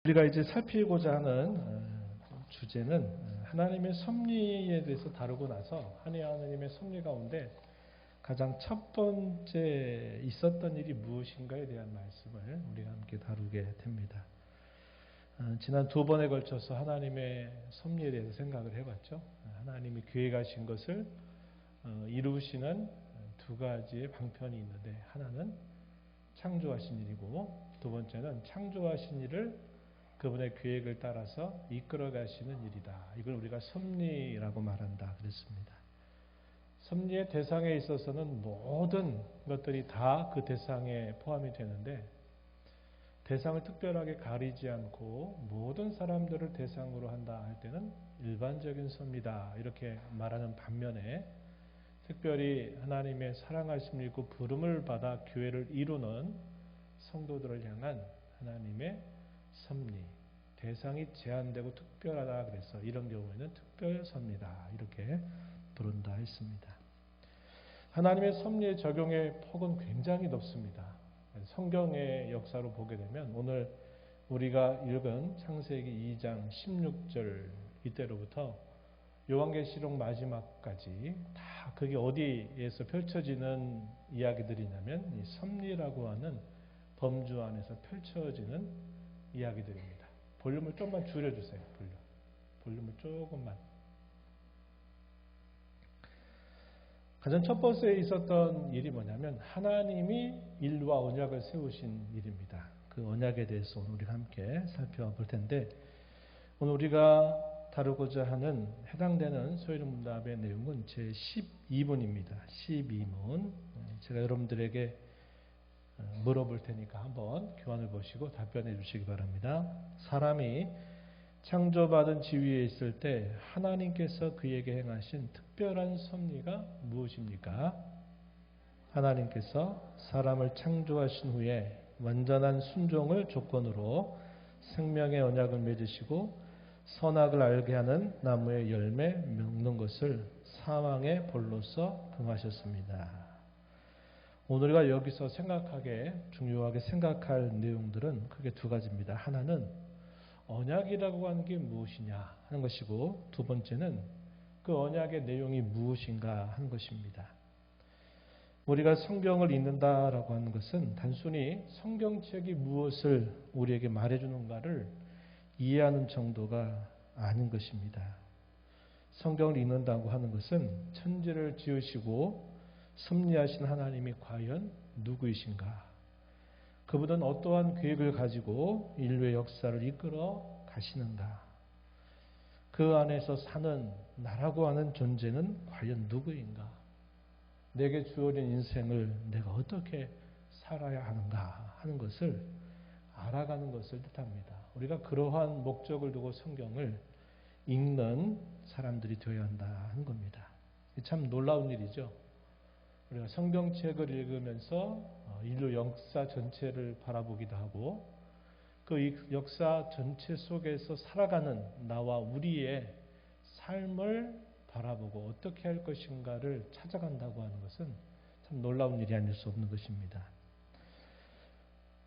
우리가 이제 살피고자 하는 주제는 하나님의 섭리에 대해서 다루고 나서 하나님의 섭리 가운데 가장 첫 번째 있었던 일이 무엇인가에 대한 말씀을 우리가 함께 다루게 됩니다. 지난 두 번에 걸쳐서 하나님의 섭리에 대해서 생각을 해봤죠. 하나님이 계획하신 것을 이루시는 두 가지의 방편이 있는데, 하나는 창조하신 일이고 두 번째는 창조하신 일을 그분의 계획을 따라서 이끌어 가시는 일이다. 이걸 우리가 섭리라고 말한다 그랬습니다. 섭리의 대상에 있어서는 모든 것들이 다 그 대상에 포함이 되는데, 대상을 특별하게 가리지 않고 모든 사람들을 대상으로 한다 할 때는 일반적인 섭리다 이렇게 말하는 반면에, 특별히 하나님의 사랑하심을 입고 부름을 받아 교회를 이루는 성도들을 향한 하나님의 섭리, 대상이 제한되고 특별하다 그래서 이런 경우에는 특별 섭리다 이렇게 부른다 했습니다. 하나님의 섭리의 적용의 폭은 굉장히 높습니다. 성경의 역사로 보게 되면 오늘 우리가 읽은 창세기 2장 16절 이때로부터 요한계시록 마지막까지 다 그게 어디에서 펼쳐지는 이야기들이냐면 이 섭리라고 하는 범주 안에서 펼쳐지는 이야기들입니다. 볼륨을 좀만 줄여주세요. 볼륨을 조금만. 가장 첫 번째에 있었던 일이 뭐냐면 하나님이 인류와 언약을 세우신 일입니다. 그 언약에 대해서 오늘 우리가 함께 살펴볼 텐데, 오늘 우리가 다루고자 하는 해당되는 소위문답의 내용은 제 12문입니다. 12문. 제가 여러분들에게 물어볼 테니까 한번 교환을 보시고 답변해 주시기 바랍니다. 사람이 창조받은 지위에 있을 때 하나님께서 그에게 행하신 특별한 섭리가 무엇입니까? 하나님께서 사람을 창조하신 후에 완전한 순종을 조건으로 생명의 언약을 맺으시고 선악을 알게 하는 나무의 열매 먹는 것을 사망의 벌로서 금하셨습니다. 오늘 우리가 여기서 중요하게 생각할 내용들은 크게 두 가지입니다. 하나는 언약이라고 하는 게 무엇이냐 하는 것이고, 두 번째는 그 언약의 내용이 무엇인가 하는 것입니다. 우리가 성경을 읽는다라고 하는 것은 단순히 성경책이 무엇을 우리에게 말해주는가를 이해하는 정도가 아닌 것입니다. 성경을 읽는다고 하는 것은 천지를 지으시고 섭리하신 하나님이 과연 누구이신가? 그분은 어떠한 계획을 가지고 인류의 역사를 이끌어 가시는가? 그 안에서 사는 나라고 하는 존재는 과연 누구인가? 내게 주어진 인생을 내가 어떻게 살아야 하는가 하는 것을 알아가는 것을 뜻합니다. 우리가 그러한 목적을 두고 성경을 읽는 사람들이 되어야 한다 하는 겁니다. 참 놀라운 일이죠. 우리가 성경책을 읽으면서 인류 역사 전체를 바라보기도 하고, 그 역사 전체 속에서 살아가는 나와 우리의 삶을 바라보고 어떻게 할 것인가를 찾아간다고 하는 것은 참 놀라운 일이 아닐 수 없는 것입니다.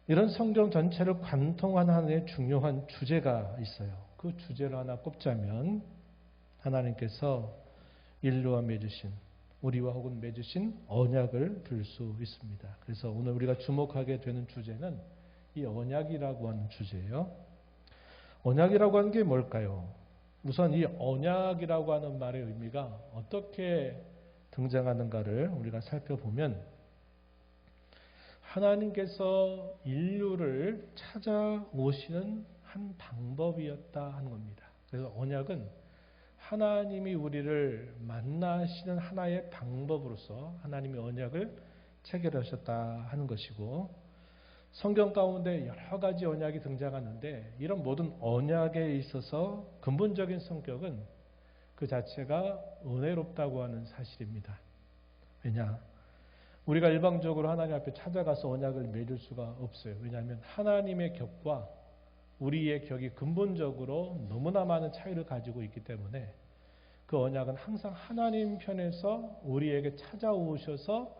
이런 성경 전체를 관통하는 하나의 중요한 주제가 있어요. 그 주제를 하나 꼽자면 하나님께서 인류와 맺으신, 우리와 혹은 맺으신 언약을 들 수 있습니다. 그래서 오늘 우리가 주목하게 되는 주제는 이 언약이라고 하는 주제예요. 언약이라고 하는 게 뭘까요? 우선 이 언약이라고 하는 말의 의미가 어떻게 등장하는가를 우리가 살펴보면, 하나님께서 인류를 찾아오시는 한 방법이었다 하는 겁니다. 그래서 언약은 하나님이 우리를 만나시는 하나의 방법으로서 하나님이 언약을 체결하셨다 하는 것이고, 성경 가운데 여러 가지 언약이 등장하는데 이런 모든 언약에 있어서 근본적인 성격은 그 자체가 은혜롭다고 하는 사실입니다. 왜냐? 우리가 일방적으로 하나님 앞에 찾아가서 언약을 맺을 수가 없어요. 왜냐하면 하나님의 격과 우리의 격이 근본적으로 너무나 많은 차이를 가지고 있기 때문에 그 언약은 항상 하나님 편에서 우리에게 찾아오셔서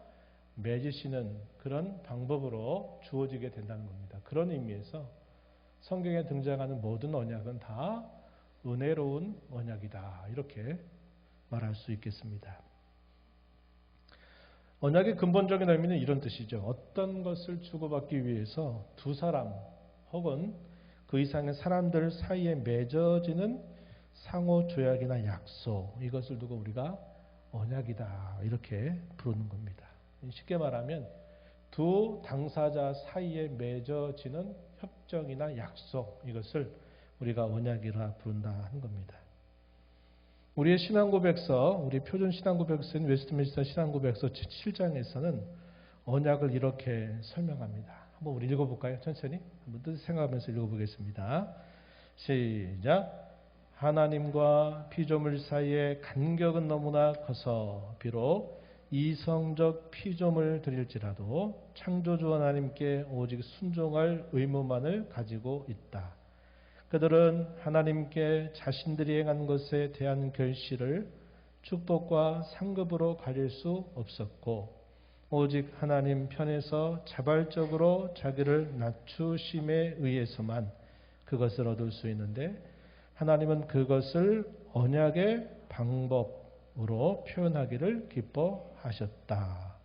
맺으시는 그런 방법으로 주어지게 된다는 겁니다. 그런 의미에서 성경에 등장하는 모든 언약은 다 은혜로운 언약이다. 이렇게 말할 수 있겠습니다. 언약의 근본적인 의미는 이런 뜻이죠. 어떤 것을 주고받기 위해서 두 사람 혹은 그 이상의 사람들 사이에 맺어지는 상호 조약이나 약속, 이것을 두고 우리가 언약이다 이렇게 부르는 겁니다. 쉽게 말하면 두 당사자 사이에 맺어지는 협정이나 약속, 이것을 우리가 언약이라 부른다 하는 겁니다. 우리의 신앙고백서, 우리 표준 신앙고백서인 웨스트민스터 신앙고백서 7장에서는 언약을 이렇게 설명합니다. 한번 우리 읽어볼까요? 천천히 한번 뜻 생각하면서 읽어보겠습니다. 시작. 하나님과 피조물 사이의 간격은 너무나 커서 비록 이성적 피조물 드릴지라도 창조주 하나님께 오직 순종할 의무만을 가지고 있다. 그들은 하나님께 자신들이 행한 것에 대한 결실을 축복과 상급으로 가릴 수 없었고 오직 하나님 편에서 자발적으로 자기를 낮추심에 의해서만 그것을 얻을 수 있는데 하나님은 그것을 언약의 방법으로 표현하기를 기뻐하셨다.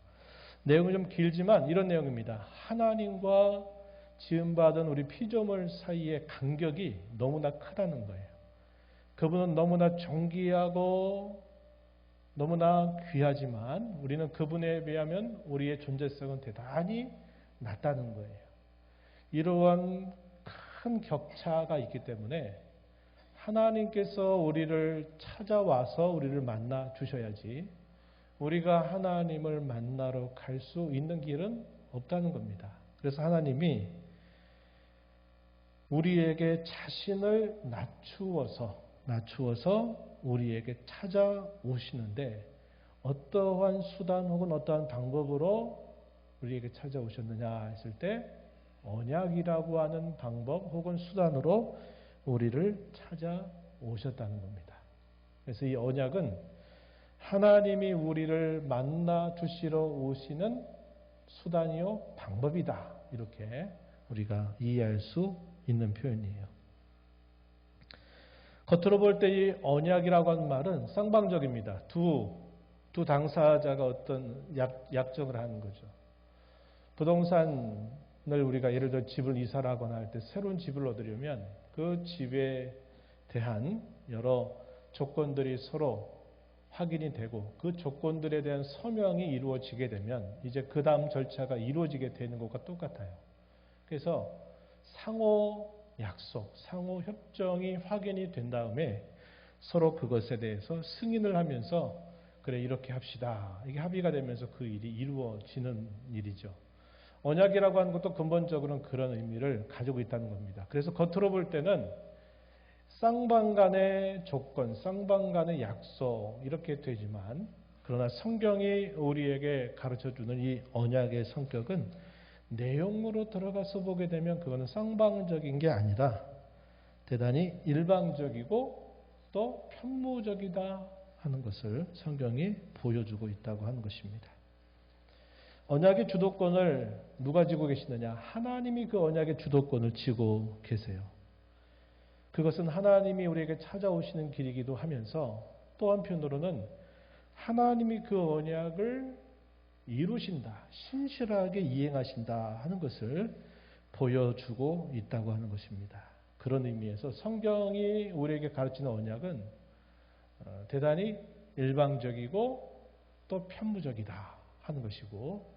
내용이 좀 길지만 이런 내용입니다. 하나님과 지음받은 우리 피조물 사이의 간격이 너무나 크다는 거예요. 그분은 너무나 존귀하고 너무나 귀하지만 우리는 그분에 비하면 우리의 존재성은 대단히 낮다는 거예요. 이러한 큰 격차가 있기 때문에 하나님께서 우리를 찾아와서 우리를 만나 주셔야지 우리가 하나님을 만나러 갈 수 있는 길은 없다는 겁니다. 그래서 하나님이 우리에게 자신을 낮추어서 우리에게 찾아오시는데 어떠한 수단 혹은 어떠한 방법으로 우리에게 찾아오셨느냐 했을 때 언약이라고 하는 방법 혹은 수단으로 우리를 찾아오셨다는 겁니다. 그래서 이 언약은 하나님이 우리를 만나 주시러 오시는 수단이요 방법이다. 이렇게 우리가 이해할 수 있는 표현이에요. 겉으로 볼 때 이 언약이라고 하는 말은 쌍방적입니다. 두 당사자가 어떤 약정을 하는 거죠. 부동산을 우리가 예를 들어 집을 이사를 하거나 할 때 새로운 집을 얻으려면 그 집에 대한 여러 조건들이 서로 확인이 되고 그 조건들에 대한 서명이 이루어지게 되면 이제 그 다음 절차가 이루어지게 되는 것과 똑같아요. 그래서 상호 약속, 상호 협정이 확인이 된 다음에 서로 그것에 대해서 승인을 하면서 그래 이렇게 합시다. 이게 합의가 되면서 그 일이 이루어지는 일이죠. 언약이라고 하는 것도 근본적으로는 그런 의미를 가지고 있다는 겁니다. 그래서 겉으로 볼 때는 쌍방 간의 조건, 쌍방 간의 약속 이렇게 되지만 그러나 성경이 우리에게 가르쳐주는 이 언약의 성격은 내용으로 들어가서 보게 되면 그거는 쌍방적인 게 아니라 대단히 일방적이고 또 편무적이다 하는 것을 성경이 보여주고 있다고 하는 것입니다. 언약의 주도권을 누가 쥐고 계시느냐? 하나님이 그 언약의 주도권을 쥐고 계세요. 그것은 하나님이 우리에게 찾아오시는 길이기도 하면서 또 한편으로는 하나님이 그 언약을 이루신다, 신실하게 이행하신다 하는 것을 보여주고 있다고 하는 것입니다. 그런 의미에서 성경이 우리에게 가르치는 언약은 대단히 일방적이고 또 편무적이다 하는 것이고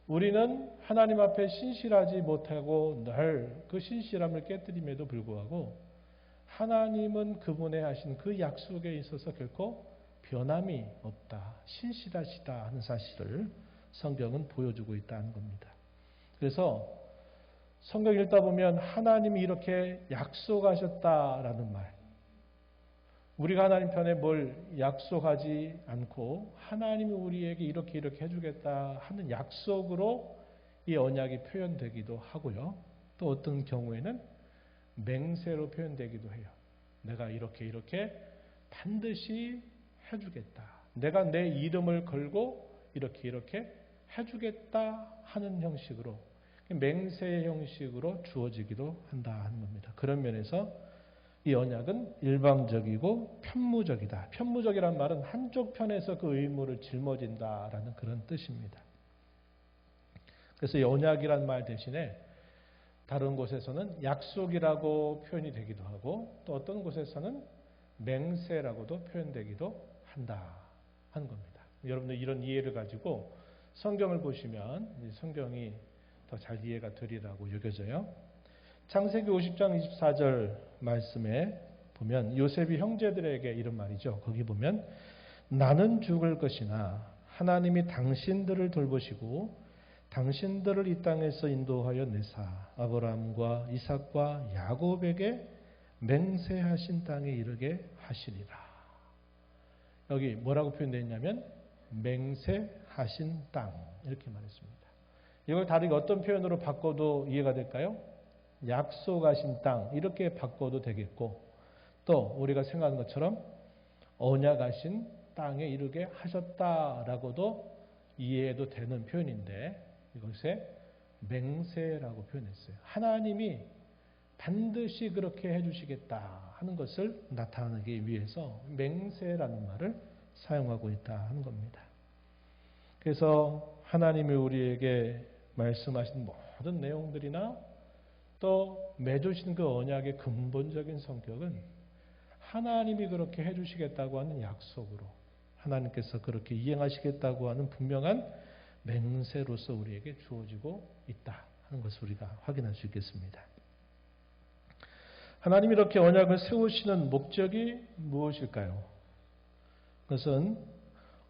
우리는 하나님 앞에 신실하지 못하고 늘 그 신실함을 깨뜨림에도 불구하고 하나님은 그분의 하신 그 약속에 있어서 결코 변함이 없다, 신실하시다 하는 사실을 성경은 보여주고 있다는 겁니다. 그래서 성경 읽다 보면 하나님이 이렇게 약속하셨다라는 말, 우리가 하나님 편에 뭘 약속하지 않고 하나님이 우리에게 이렇게 해주겠다 하는 약속으로 이 언약이 표현되기도 하고요. 또 어떤 경우에는 맹세로 표현되기도 해요. 내가 이렇게 반드시 해주겠다. 내가 내 이름을 걸고 이렇게 해주겠다 하는 형식으로 맹세 형식으로 주어지기도 한다 하는 겁니다. 그런 면에서 이 언약은 일방적이고 편무적이다. 편무적이란 말은 한쪽 편에서 그 의무를 짊어진다라는 그런 뜻입니다. 그래서 이 언약이란 말 대신에 다른 곳에서는 약속이라고 표현이 되기도 하고 또 어떤 곳에서는 맹세라고도 표현되기도 한다 하는 겁니다. 여러분들 이런 이해를 가지고 성경을 보시면 성경이 더 잘 이해가 되리라고 여겨져요. 창세기 50장 24절 말씀에 보면 요셉이 형제들에게 이런 말이죠. 거기 보면 나는 죽을 것이나 하나님이 당신들을 돌보시고 당신들을 이 땅에서 인도하여 내사 아브라함과 이삭과 야곱에게 맹세하신 땅에 이르게 하시리라. 여기 뭐라고 표현되어 있냐면 맹세하신 땅 이렇게 말했습니다. 이걸 다르게 어떤 표현으로 바꿔도 이해가 될까요? 약속하신 땅 이렇게 바꿔도 되겠고 또 우리가 생각하는 것처럼 언약하신 땅에 이르게 하셨다라고도 이해해도 되는 표현인데 이것에 맹세라고 표현했어요. 하나님이 반드시 그렇게 해주시겠다 하는 것을 나타내기 위해서 맹세라는 말을 사용하고 있다 하는 겁니다. 그래서 하나님이 우리에게 말씀하신 모든 내용들이나 또 맺으신 그 언약의 근본적인 성격은 하나님이 그렇게 해주시겠다고 하는 약속으로 하나님께서 그렇게 이행하시겠다고 하는 분명한 맹세로서 우리에게 주어지고 있다 하는 것을 우리가 확인할 수 있겠습니다. 하나님이 이렇게 언약을 세우시는 목적이 무엇일까요? 그것은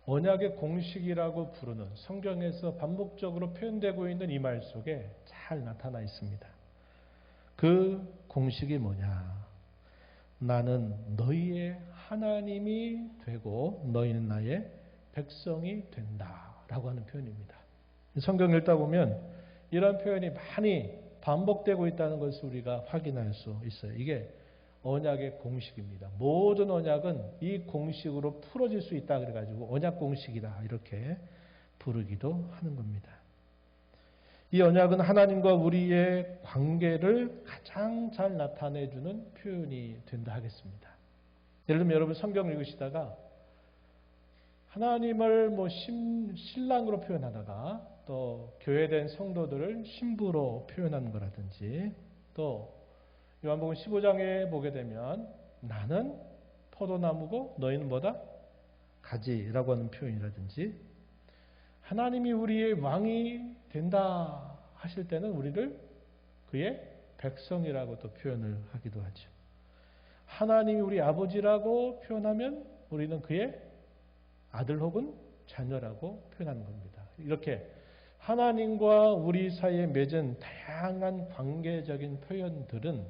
언약의 공식이라고 부르는 성경에서 반복적으로 표현되고 있는 이 말 속에 잘 나타나 있습니다. 그 공식이 뭐냐? 나는 너희의 하나님이 되고 너희는 나의 백성이 된다라고 하는 표현입니다. 성경 읽다 보면 이런 표현이 많이 반복되고 있다는 것을 우리가 확인할 수 있어요. 이게 언약의 공식입니다. 모든 언약은 이 공식으로 풀어질 수 있다 그래가지고 언약 공식이다 이렇게 부르기도 하는 겁니다. 이 언약은 하나님과 우리의 관계를 가장 잘 나타내주는 표현이 된다 하겠습니다. 예를 들면 여러분 성경 읽으시다가 하나님을 신랑으로 표현하다가 또 교회된 성도들을 신부로 표현하는 거라든지 또 요한복음 15장에 보게 되면 나는 포도나무고 너희는 뭐다? 가지라고 하는 표현이라든지 하나님이 우리의 왕이 된다 하실 때는 우리를 그의 백성이라고 또 표현을 하기도 하죠. 하나님이 우리 아버지라고 표현하면 우리는 그의 아들 혹은 자녀라고 표현하는 겁니다. 이렇게 하나님과 우리 사이에 맺은 다양한 관계적인 표현들은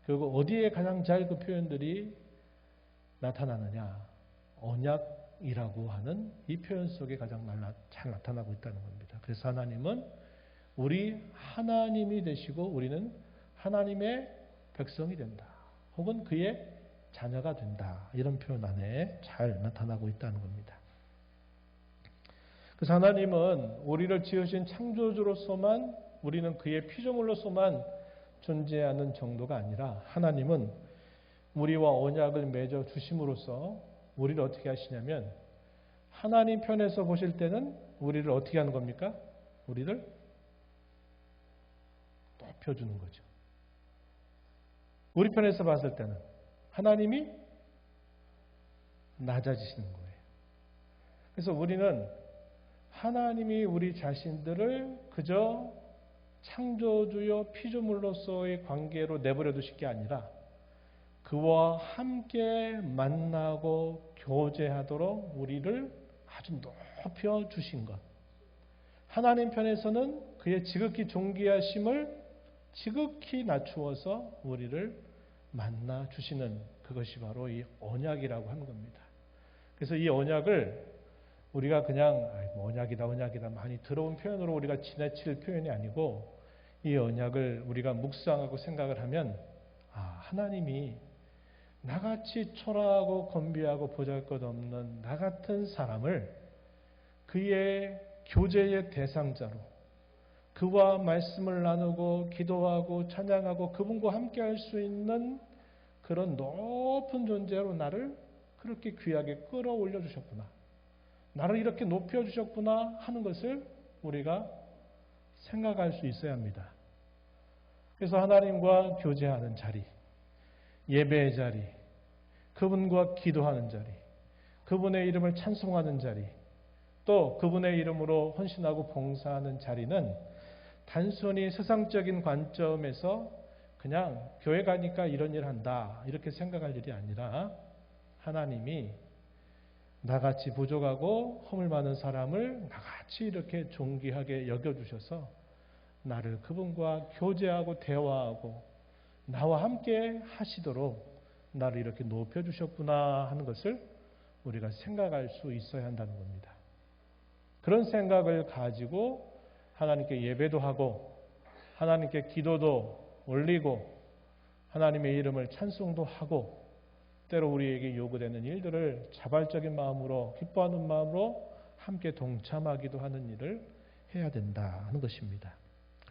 결국 어디에 가장 잘 그 표현들이 나타나느냐? 언약이라고 하는 이 표현 속에 가장 잘 나타나고 있다는 겁니다. 그래서 하나님은 우리 하나님이 되시고 우리는 하나님의 백성이 된다. 혹은 그의 자녀가 된다. 이런 표현 안에 잘 나타나고 있다는 겁니다. 그래서 하나님은 우리를 지으신 창조주로서만 우리는 그의 피조물로서만 존재하는 정도가 아니라 하나님은 우리와 언약을 맺어 주심으로써 우리를 어떻게 하시냐면 하나님 편에서 보실 때는 우리를 어떻게 하는 겁니까? 우리를 높여주는 거죠. 우리 편에서 봤을 때는 하나님이 낮아지시는 거예요. 그래서 우리는 하나님이 우리 자신들을 그저 창조주요 피조물로서의 관계로 내버려 두실 게 아니라 그와 함께 만나고 교제하도록 우리를 아주 높여 주신 것. 하나님 편에서는 그의 지극히 존귀하심을 지극히 낮추어서 우리를 만나 주시는 그것이 바로 이 언약이라고 하는 겁니다. 그래서 이 언약을 우리가 그냥 언약이다 많이 들어온 표현으로 우리가 지나칠 표현이 아니고 이 언약을 우리가 묵상하고 생각을 하면 하나님이 나같이 초라하고 건비하고 보잘것없는 나 같은 사람을 그의 교제의 대상자로 그 그와 말씀을 나누고 기도하고 찬양하고 그분과 함께 할 수 있는 그런 높은 존재로 나를 그렇게 귀하게 끌어올려 주셨구나. 나를 이렇게 높여 주셨구나 하는 것을 우리가 생각할 수 있어야 합니다. 그래서 하나님과 교제하는 자리, 예배의 자리, 그분과 기도하는 자리, 그분의 이름을 찬송하는 자리, 또 그분의 이름으로 헌신하고 봉사하는 자리는 단순히 세상적인 관점에서 그냥 교회 가니까 이런 일 한다 이렇게 생각할 일이 아니라 하나님이 나같이 부족하고 허물 많은 사람을 나같이 이렇게 존귀하게 여겨주셔서 나를 그분과 교제하고 대화하고 나와 함께 하시도록 나를 이렇게 높여주셨구나 하는 것을 우리가 생각할 수 있어야 한다는 겁니다. 그런 생각을 가지고 하나님께 예배도 하고 하나님께 기도도 올리고 하나님의 이름을 찬송도 하고 때로 우리에게 요구되는 일들을 자발적인 마음으로 기뻐하는 마음으로 함께 동참하기도 하는 일을 해야 된다 하는 것입니다.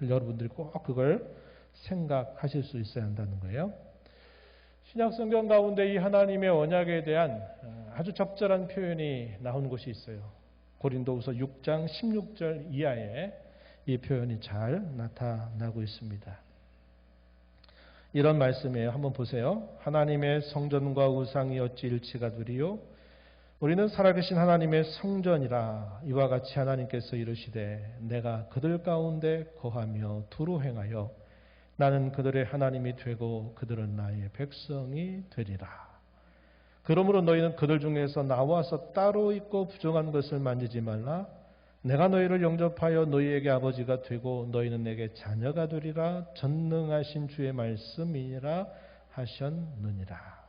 여러분들이 꼭 그걸 생각하실 수 있어야 한다는 거예요. 신약성경 가운데 이 하나님의 언약에 대한 아주 적절한 표현이 나온 곳이 있어요. 고린도후서 6장 16절 이하에 이 표현이 잘 나타나고 있습니다. 이런 말씀이에요. 한번 보세요. 하나님의 성전과 우상이 어찌 일치가 되리요? 우리는 살아계신 하나님의 성전이라. 이와 같이 하나님께서 이르시되 내가 그들 가운데 거하며 두루 행하여 나는 그들의 하나님이 되고 그들은 나의 백성이 되리라. 그러므로 너희는 그들 중에서 나와서 따로 있고 부정한 것을 만지지 말라. 내가 너희를 영접하여 너희에게 아버지가 되고 너희는 내게 자녀가 되리라. 전능하신 주의 말씀이니라 하셨느니라.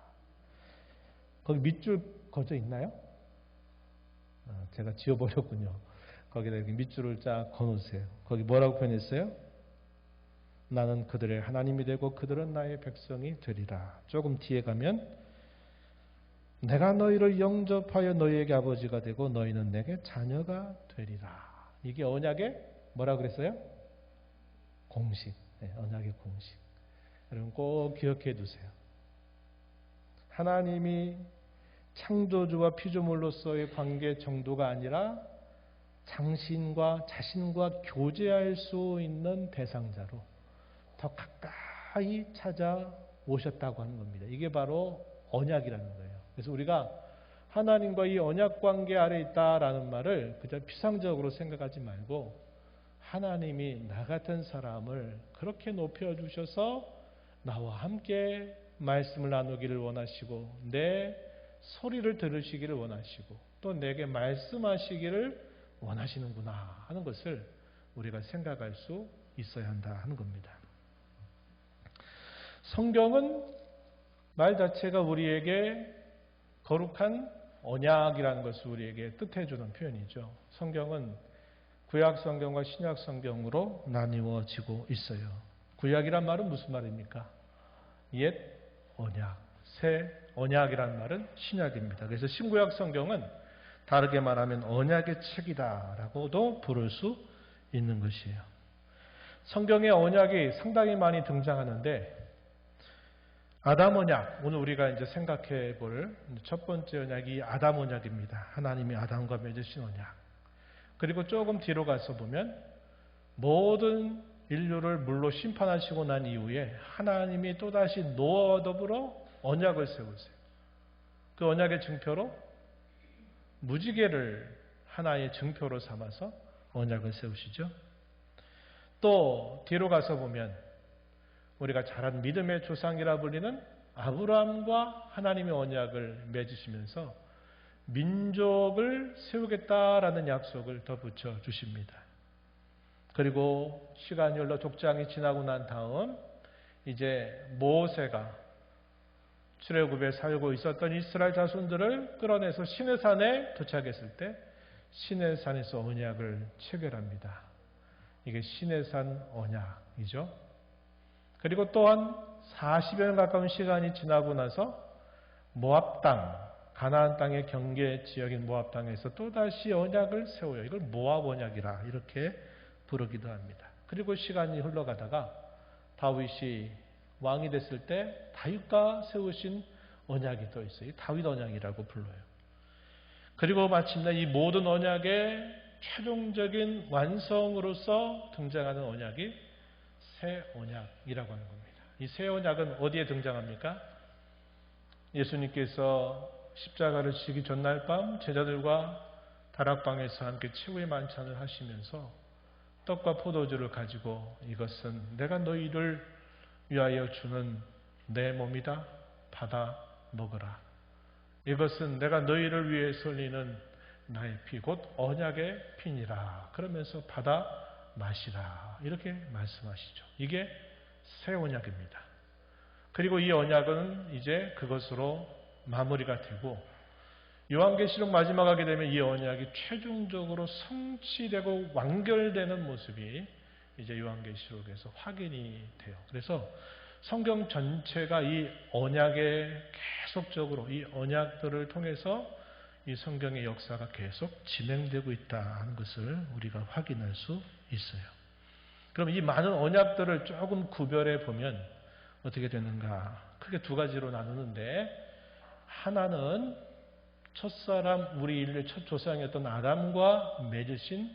거기 밑줄 그어져 있나요? 제가 지워버렸군요. 거기다 이렇게 밑줄을 쫙 그어놓으세요. 거기 뭐라고 표현했어요? 나는 그들의 하나님이 되고 그들은 나의 백성이 되리라. 조금 뒤에 가면 내가 너희를 영접하여 너희에게 아버지가 되고 너희는 내게 자녀가 되리라. 이게 언약의 뭐라 그랬어요? 공식. 네, 언약의 공식. 여러분 꼭 기억해 두세요. 하나님이 창조주와 피조물로서의 관계 정도가 아니라 자신과 교제할 수 있는 대상자로 더 가까이 찾아오셨다고 하는 겁니다. 이게 바로 언약이라는 거예요. 그래서 우리가 하나님과 이 언약 관계 아래 있다라는 말을 그냥 피상적으로 생각하지 말고 하나님이 나 같은 사람을 그렇게 높여주셔서 나와 함께 말씀을 나누기를 원하시고 내 소리를 들으시기를 원하시고 또 내게 말씀하시기를 원하시는구나 하는 것을 우리가 생각할 수 있어야 한다 하는 겁니다. 성경은 말 자체가 우리에게 거룩한 언약이라는 것을 우리에게 뜻해주는 표현이죠. 성경은 구약 성경과 신약 성경으로 나뉘어지고 있어요. 구약이란 말은 무슨 말입니까? 옛 언약, 새 언약이란 말은 신약입니다. 그래서 신구약 성경은 다르게 말하면 언약의 책이다라고도 부를 수 있는 것이에요. 성경의 언약이 상당히 많이 등장하는데 아담 언약, 오늘 우리가 이제 생각해 볼 첫 번째 언약이 아담 언약입니다. 하나님이 아담과 맺으신 언약. 그리고 조금 뒤로 가서 보면 모든 인류를 물로 심판하시고 난 이후에 하나님이 또다시 노아와 더불어 언약을 세우세요. 그 언약의 증표로 무지개를 하나의 증표로 삼아서 언약을 세우시죠. 또 뒤로 가서 보면 우리가 잘 아는 믿음의 조상이라 불리는 아브라함과 하나님의 언약을 맺으시면서 민족을 세우겠다라는 약속을 덧붙여 주십니다. 그리고 시간이 흘러 족장이 지나고 난 다음 이제 모세가 출애굽에 살고 있었던 이스라엘 자손들을 끌어내서 시내산에 도착했을 때 시내산에서 언약을 체결합니다. 이게 시내산 언약이죠. 그리고 또한 40여 년 가까운 시간이 지나고 나서 모압 땅, 가나안 땅의 경계 지역인 모압 땅에서 또다시 언약을 세워요. 이걸 모압 언약이라 이렇게 부르기도 합니다. 그리고 시간이 흘러가다가 다윗이 왕이 됐을 때 다윗과 세우신 언약이 또 있어요. 다윗 언약이라고 불러요. 그리고 마침내 이 모든 언약의 최종적인 완성으로서 등장하는 언약이 새 언약이라고 하는 겁니다. 이 새 언약은 어디에 등장합니까? 예수님께서 십자가를 지기 전날 밤 제자들과 다락방에서 함께 최후의 만찬을 하시면서 떡과 포도주를 가지고 이것은 내가 너희를 위하여 주는 내 몸이다. 받아 먹으라. 이것은 내가 너희를 위해 흘리는 나의 피, 곧 언약의 피니라. 그러면서 받아 마시라. 이렇게 말씀하시죠. 이게 새 언약입니다. 그리고 이 언약은 이제 그것으로 마무리가 되고 요한계시록 마지막 하게 되면 이 언약이 최종적으로 성취되고 완결되는 모습이 이제 요한계시록에서 확인이 돼요. 그래서 성경 전체가 이 언약에 계속적으로 이 언약들을 통해서 이 성경의 역사가 계속 진행되고 있다는 것을 우리가 확인할 수 있어요. 그럼 이 많은 언약들을 조금 구별해 보면 어떻게 되는가? 크게 두 가지로 나누는데 하나는 첫사람 우리 인류의 첫 조상이었던 아담과 맺으신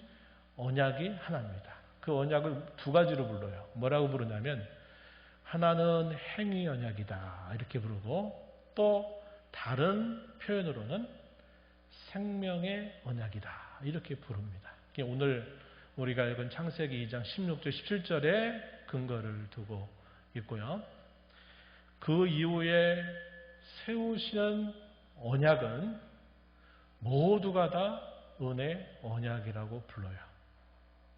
언약이 하나입니다. 그 언약을 두 가지로 불러요. 뭐라고 부르냐면 하나는 행위 언약이다 이렇게 부르고 또 다른 표현으로는 생명의 언약이다 이렇게 부릅니다. 오늘 우리가 읽은 창세기 2장 16절 17절에 근거를 두고 있고요. 그 이후에 세우시는 언약은 모두가 다 은혜 언약이라고 불러요.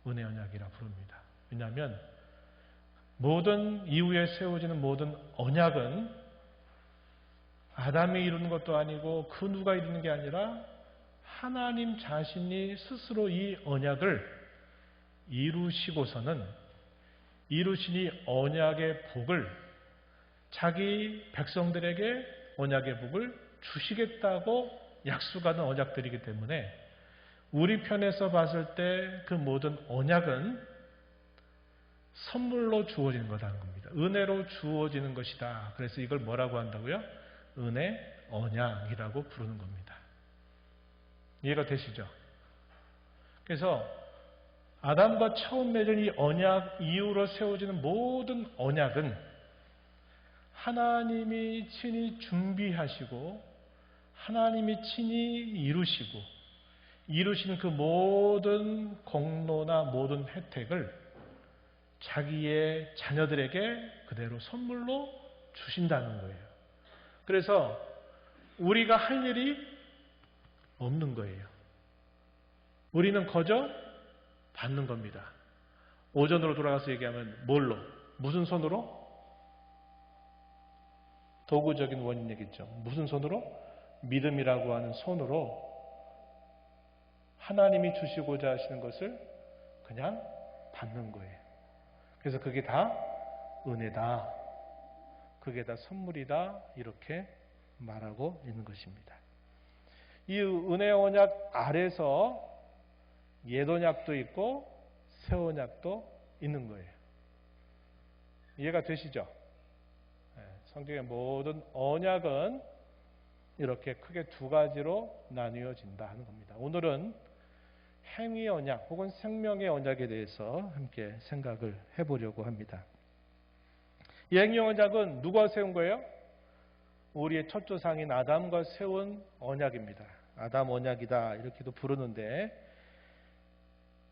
은혜 언약이라 부릅니다. 왜냐하면 모든 이후에 세워지는 모든 언약은 아담이 이루는 것도 아니고 그 누가 이루는 게 아니라 하나님 자신이 스스로 이 언약을 이루시고서는 이루신 이 언약의 복을 자기 백성들에게 언약의 복을 주시겠다고 약속하는 언약들이기 때문에 우리 편에서 봤을 때 그 모든 언약은 선물로 주어지는 거라는 겁니다. 은혜로 주어지는 것이다. 그래서 이걸 뭐라고 한다고요? 은혜 언약이라고 부르는 겁니다. 이해가 되시죠? 그래서 아담과 처음 맺은 이 언약 이후로 세워지는 모든 언약은 하나님이 친히 준비하시고 하나님이 친히 이루시는 그 모든 공로나 모든 혜택을 자기의 자녀들에게 그대로 선물로 주신다는 거예요. 그래서 우리가 할 일이 없는 거예요. 우리는 거저 받는 겁니다. 오전으로 돌아가서 얘기하면 뭘로? 무슨 손으로? 도구적인 원인이겠죠. 무슨 손으로? 믿음이라고 하는 손으로 하나님이 주시고자 하시는 것을 그냥 받는 거예요. 그래서 그게 다 은혜다. 그게 다 선물이다. 이렇게 말하고 있는 것입니다. 이 은혜 언약 아래서 옛 언약도 있고 새 언약도 있는 거예요. 이해가 되시죠? 성경의 모든 언약은 이렇게 크게 두 가지로 나뉘어진다 하는 겁니다. 오늘은 행위 언약 혹은 생명의 언약에 대해서 함께 생각을 해보려고 합니다. 이 행위 언약은 누가 세운 거예요? 우리의 첫 조상인 아담과 세운 언약입니다. 아담 언약이다 이렇게도 부르는데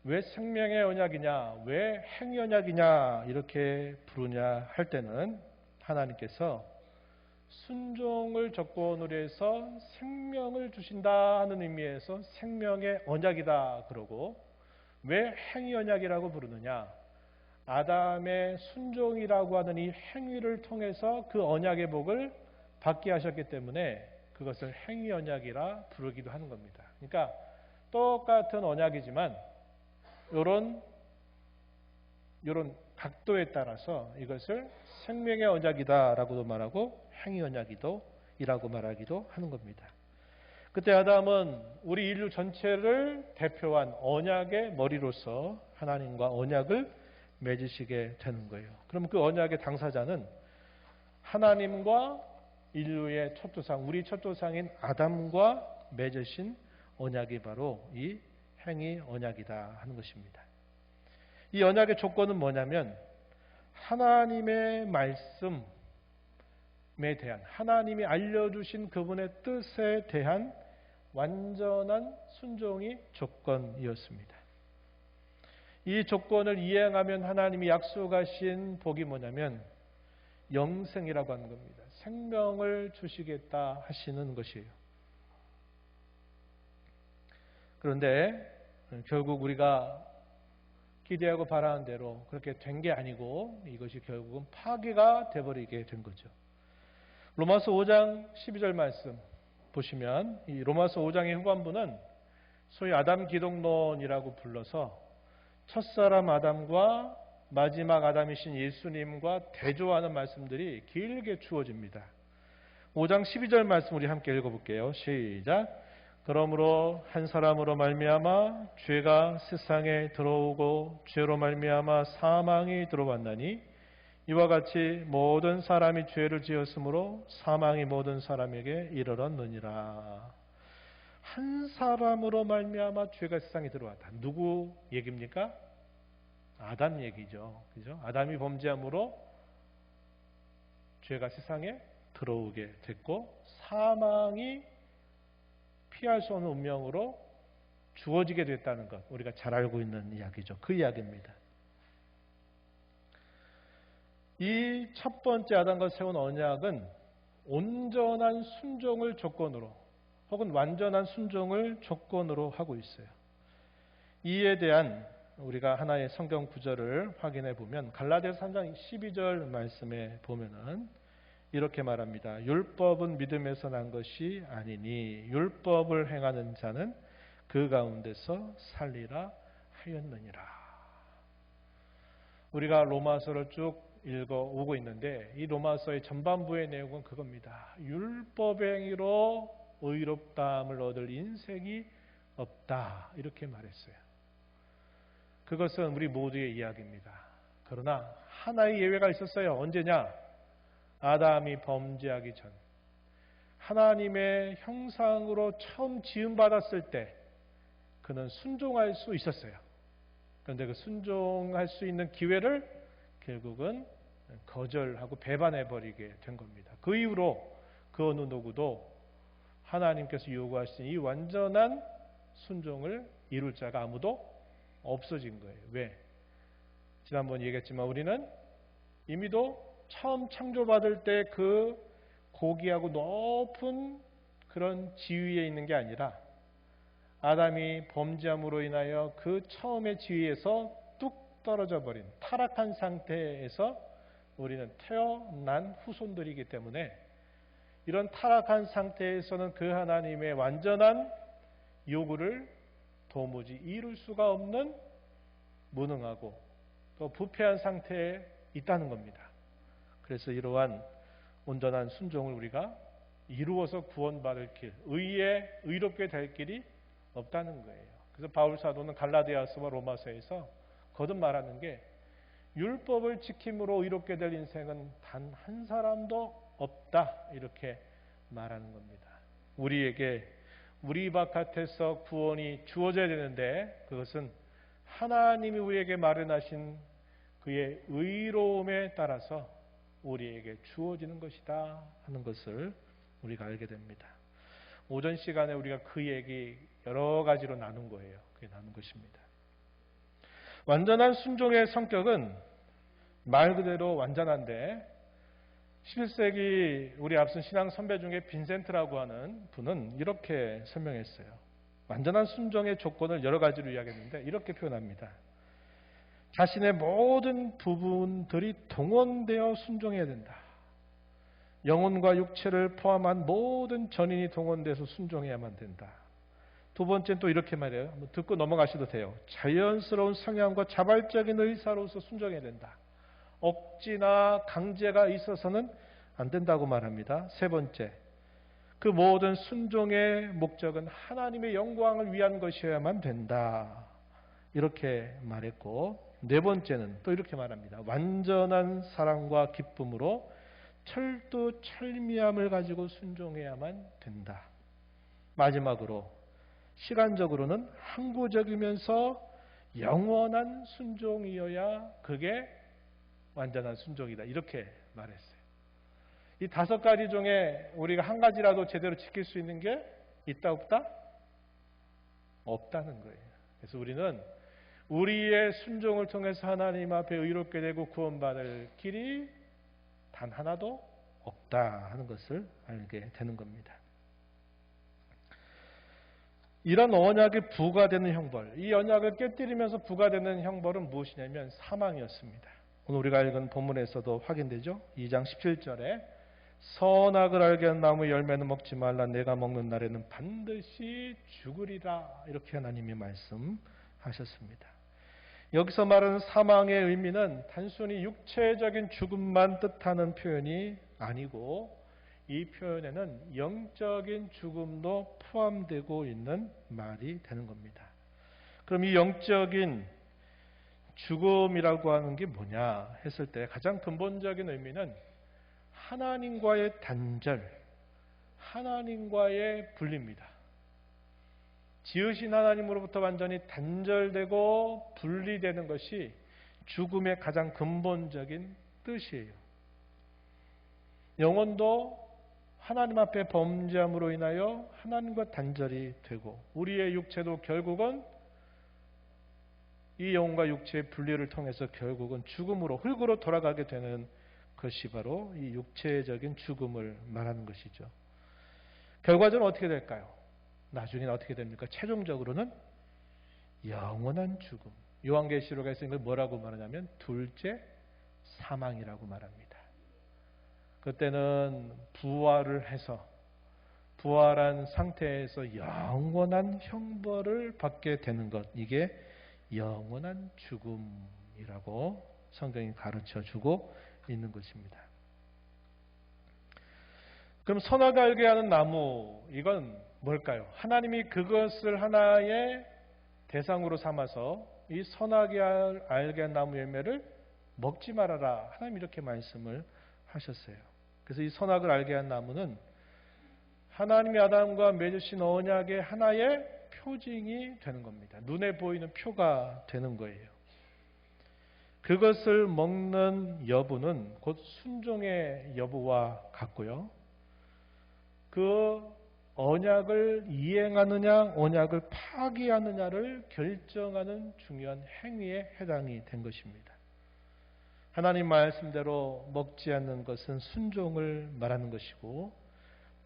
왜 생명의 언약이냐, 왜 행위 언약이냐 이렇게 부르냐 할 때는 하나님께서 순종을 조건으로 해서 생명을 주신다 하는 의미에서 생명의 언약이다 그러고 왜 행위 언약이라고 부르느냐, 아담의 순종이라고 하는 이 행위를 통해서 그 언약의 복을 받게 하셨기 때문에 그것을 행위 언약이라 부르기도 하는 겁니다. 그러니까 똑같은 언약이지만 이런 각도에 따라서 이것을 생명의 언약이다라고도 말하고 행위 언약이라고 말하기도 하는 겁니다. 그때 아담은 우리 인류 전체를 대표한 언약의 머리로서 하나님과 언약을 맺으시게 되는 거예요. 그럼 그 언약의 당사자는 하나님과 인류의 첫 조상, 우리 첫 조상인 아담과 맺으신 언약이 바로 이 행위 언약이다 하는 것입니다. 이 언약의 조건은 뭐냐면 하나님의 말씀에 대한, 하나님이 알려주신 그분의 뜻에 대한 완전한 순종이 조건이었습니다. 이 조건을 이행하면 하나님이 약속하신 복이 뭐냐면 영생이라고 하는 겁니다. 생명을 주시겠다 하시는 것이에요. 그런데 결국 우리가 기대하고 바라는 대로 그렇게 된 게 아니고 이것이 결국은 파괴가 되어버리게 된 거죠. 로마서 5장 12절 말씀 보시면 이 로마서 5장의 후반부는 소위 아담 기독론이라고 불러서 첫사람 아담과 마지막 아담이신 예수님과 대조하는 말씀들이 길게 주어집니다. 5장 12절 말씀 우리 함께 읽어볼게요. 시작. 그러므로 한 사람으로 말미암아 죄가 세상에 들어오고 죄로 말미암아 사망이 들어왔나니 이와 같이 모든 사람이 죄를 지었으므로 사망이 모든 사람에게 이르렀느니라. 한 사람으로 말미암아 죄가 세상에 들어왔다. 누구 얘기입니까? 아담 얘기죠. 그죠? 아담이 범죄함으로 죄가 세상에 들어오게 됐고 사망이 피할 수 없는 운명으로 주어지게 됐다는 것, 우리가 잘 알고 있는 이야기죠. 그 이야기입니다. 이 첫 번째 아담과 세운 언약은 온전한 순종을 조건으로 혹은 완전한 순종을 조건으로 하고 있어요. 이에 대한 우리가 하나의 성경 구절을 확인해 보면 갈라디아서 3장 12절 말씀에 보면은 이렇게 말합니다. 율법은 믿음에서 난 것이 아니니 율법을 행하는 자는 그 가운데서 살리라 하였느니라. 우리가 로마서를 쭉 읽어오고 있는데 이 로마서의 전반부의 내용은 그겁니다. 율법 행위로 의롭다함을 얻을 인생이 없다. 이렇게 말했어요. 그것은 우리 모두의 이야기입니다. 그러나 하나의 예외가 있었어요. 언제냐? 아담이 범죄하기 전 하나님의 형상으로 처음 지음받았을 때 그는 순종할 수 있었어요. 그런데 그 순종할 수 있는 기회를 결국은 거절하고 배반해버리게 된 겁니다. 그 이후로 그 어느 누구도 하나님께서 요구하신 이 완전한 순종을 이룰 자가 아무도 없어진 거예요. 왜? 지난번 얘기했지만 우리는 이미도 처음 창조받을 때 그 고귀하고 높은 그런 지위에 있는 게 아니라 아담이 범죄함으로 인하여 그 처음의 지위에서 뚝 떨어져 버린 타락한 상태에서 우리는 태어난 후손들이기 때문에 이런 타락한 상태에서는 그 하나님의 완전한 요구를 도무지 이룰 수가 없는 무능하고 또 부패한 상태에 있다는 겁니다. 그래서 이러한 온전한 순종을 우리가 이루어서 구원받을 길, 의롭게 될 길이 없다는 거예요. 그래서 바울 사도는 갈라디아서와 로마서에서 거듭 말하는 게 율법을 지킴으로 의롭게 될 인생은 단 한 사람도 없다. 이렇게 말하는 겁니다. 우리에게 우리 바깥에서 구원이 주어져야 되는데 그것은 하나님이 우리에게 마련하신 그의 의로움에 따라서 우리에게 주어지는 것이다 하는 것을 우리가 알게 됩니다. 오전 시간에 우리가 그 얘기 여러 가지로 나눈 거예요. 그게 나눈 것입니다. 완전한 순종의 성격은 말 그대로 완전한데 11세기 우리 앞선 신앙 선배 중에 빈센트라고 하는 분은 이렇게 설명했어요. 완전한 순종의 조건을 여러 가지로 이야기했는데 이렇게 표현합니다. 자신의 모든 부분들이 동원되어 순종해야 된다. 영혼과 육체를 포함한 모든 전인이 동원돼서 순종해야만 된다. 두 번째는 또 이렇게 말해요. 한번 듣고 넘어가셔도 돼요. 자연스러운 성향과 자발적인 의사로서 순종해야 된다. 억지나 강제가 있어서는 안 된다고 말합니다. 세 번째, 그 모든 순종의 목적은 하나님의 영광을 위한 것이어야만 된다. 이렇게 말했고 네 번째는 또 이렇게 말합니다. 완전한 사랑과 기쁨으로 철두철미함을 가지고 순종해야만 된다. 마지막으로 시간적으로는 항구적이면서 영원한 순종이어야 그게 완전한 순종이다. 이렇게 말했어요. 이 5가지 중에 우리가 한 가지라도 제대로 지킬 수 있는 게 있다 없다? 없다는 거예요. 그래서 우리는 우리의 순종을 통해서 하나님 앞에 의롭게 되고 구원받을 길이 단 하나도 없다 하는 것을 알게 되는 겁니다. 이런 언약이 부과되는 형벌, 이 언약을 깨뜨리면서 부과되는 형벌은 무엇이냐면 사망이었습니다. 오늘 우리가 읽은 본문에서도 확인되죠. 2장 17절에 선악을 알게 한 나무 열매는 먹지 말라. 내가 먹는 날에는 반드시 죽으리라. 이렇게 하나님이 말씀하셨습니다. 여기서 말하는 사망의 의미는 단순히 육체적인 죽음만 뜻하는 표현이 아니고 이 표현에는 영적인 죽음도 포함되고 있는 말이 되는 겁니다. 그럼 이 영적인 죽음이라고 하는 게 뭐냐 했을 때 가장 근본적인 의미는 하나님과의 단절, 하나님과의 분리입니다. 지으신 하나님으로부터 완전히 단절되고 분리되는 것이 죽음의 가장 근본적인 뜻이에요. 영혼도 하나님 앞에 범죄함으로 인하여 하나님과 단절이 되고 우리의 육체도 결국은 이 영혼과 육체의 분리를 통해서 결국은 죽음으로 흙으로 돌아가게 되는 것이 바로 이 육체적인 죽음을 말하는 것이죠. 결과적으로 어떻게 될까요? 나중에는 어떻게 됩니까? 최종적으로는 영원한 죽음. 요한계시록에서 이걸 뭐라고 말하냐면 둘째 사망이라고 말합니다. 그때는 부활을 해서 부활한 상태에서 영원한 형벌을 받게 되는 것. 이게 영원한 죽음이라고 성경이 가르쳐주고 있는 것입니다. 그럼 선악을 알게 하는 나무, 이건 뭘까요? 하나님이 그것을 하나의 대상으로 삼아서 이 선악을 알게 한 나무 열매를 먹지 말아라. 하나님 이렇게 말씀을 하셨어요. 그래서 이 선악을 알게 한 나무는 하나님이 아담과 맺으신 언약의 하나의 표징이 되는 겁니다. 눈에 보이는 표가 되는 거예요. 그것을 먹는 여부는 곧 순종의 여부와 같고요. 그 언약을 이행하느냐 언약을 파기하느냐를 결정하는 중요한 행위에 해당이 된 것입니다. 하나님 말씀대로 먹지 않는 것은 순종을 말하는 것이고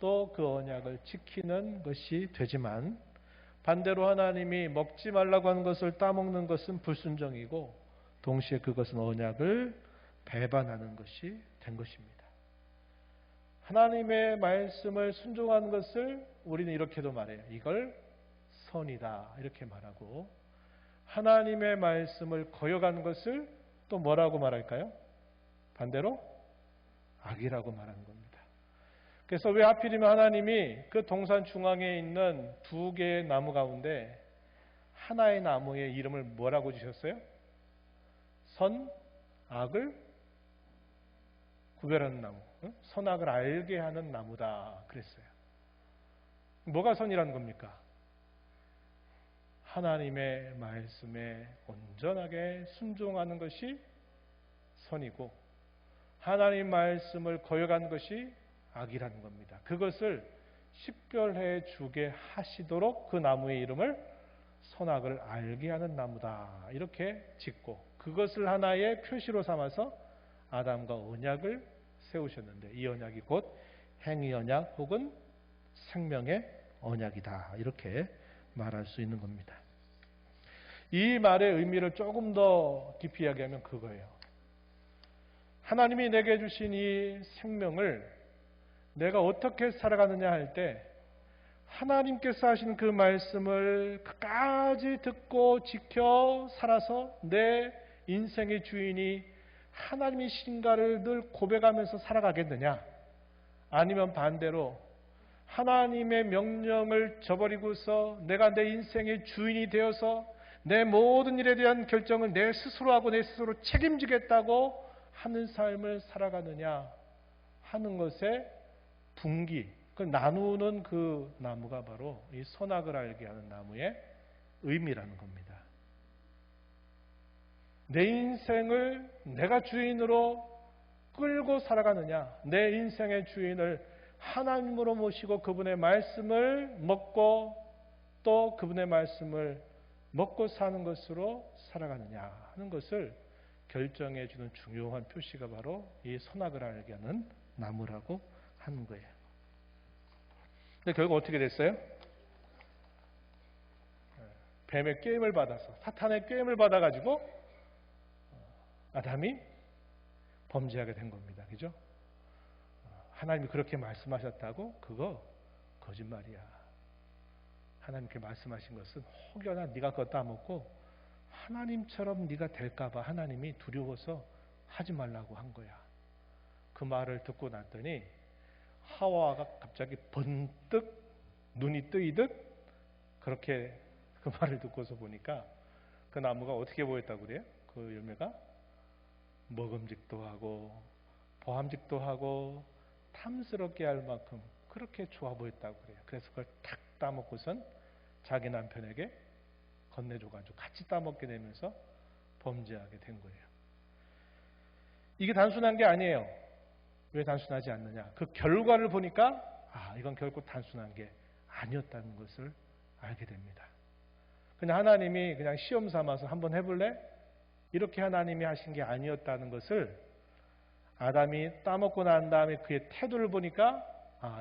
또 그 언약을 지키는 것이 되지만 반대로 하나님이 먹지 말라고 하는 것을 따먹는 것은 불순종이고 동시에 그것은 언약을 배반하는 것이 된 것입니다. 하나님의 말씀을 순종하는 것을 우리는 이렇게도 말해요. 이걸 선이다 이렇게 말하고 하나님의 말씀을 거역하는 것을 또 뭐라고 말할까요? 반대로 악이라고 말하는 겁니다. 그래서 왜 하필이면 하나님이 그 동산 중앙에 있는 2개의 나무 가운데 하나의 나무의 이름을 뭐라고 주셨어요? 선, 악을 구별하는 나무, 선악을 알게 하는 나무다 그랬어요. 뭐가 선이라는 겁니까? 하나님의 말씀에 온전하게 순종하는 것이 선이고 하나님 말씀을 거역하는 것이 악이라는 겁니다. 그것을 식별해 주게 하시도록 그 나무의 이름을 선악을 알게 하는 나무다 이렇게 짓고 그것을 하나의 표시로 삼아서 아담과 언약을 세우셨는데 이 언약이 곧 행위 언약 혹은 생명의 언약이다 이렇게 말할 수 있는 겁니다. 이 말의 의미를 조금 더 깊이 이야기하면 그거예요. 하나님이 내게 주신 이 생명을 내가 어떻게 살아가느냐 할 때 하나님께서 하신 그 말씀을 끝까지 듣고 지켜 살아서 내 인생의 주인이 하나님이신가를 늘 고백하면서 살아가겠느냐? 아니면 반대로 하나님의 명령을 저버리고서 내가 내 인생의 주인이 되어서 내 모든 일에 대한 결정을 내 스스로 하고 내 스스로 책임지겠다고 하는 삶을 살아가느냐 하는 것의 분기, 그 나누는 그 나무가 바로 이 선악을 알게 하는 나무의 의미라는 겁니다. 내 인생을 내가 주인으로 끌고 살아가느냐, 내 인생의 주인을 하나님으로 모시고 그분의 말씀을 먹고 또 그분의 말씀을 먹고 사는 것으로 살아가느냐 하는 것을 결정해 주는 중요한 표시가 바로 이 선악을 알게 하는 나무라고 하는 거예요. 근데 결국 어떻게 됐어요? 뱀의 꾀임을 받아서, 사탄의 꾀임을 받아가지고 아담이 범죄하게 된 겁니다. 그죠? 하나님이 그렇게 말씀하셨다고? 그거 거짓말이야. 하나님께 말씀하신 것은 혹여나 네가 그거 따먹고 하나님처럼 네가 될까봐 하나님이 두려워서 하지 말라고 한 거야. 그 말을 듣고 났더니 하와가 갑자기 번뜩 눈이 뜨이듯 그렇게 그 말을 듣고서 보니까 그 나무가 어떻게 보였다고 그래요? 그 열매가 먹음직도 하고 보함직도 하고 탐스럽게 할 만큼 그렇게 좋아 보였다고 그래요. 그래서 그걸 탁 따먹고선 자기 남편에게 건네줘가지고 같이 따먹게 되면서 범죄하게 된 거예요. 이게 단순한 게 아니에요. 왜 단순하지 않느냐? 그 결과를 보니까 이건 결코 단순한 게 아니었다는 것을 알게 됩니다. 그냥 하나님이 그냥 시험 삼아서 한번 해볼래? 이렇게 하나님이 하신 게 아니었다는 것을 아담이 따먹고 난 다음에 그의 태도를 보니까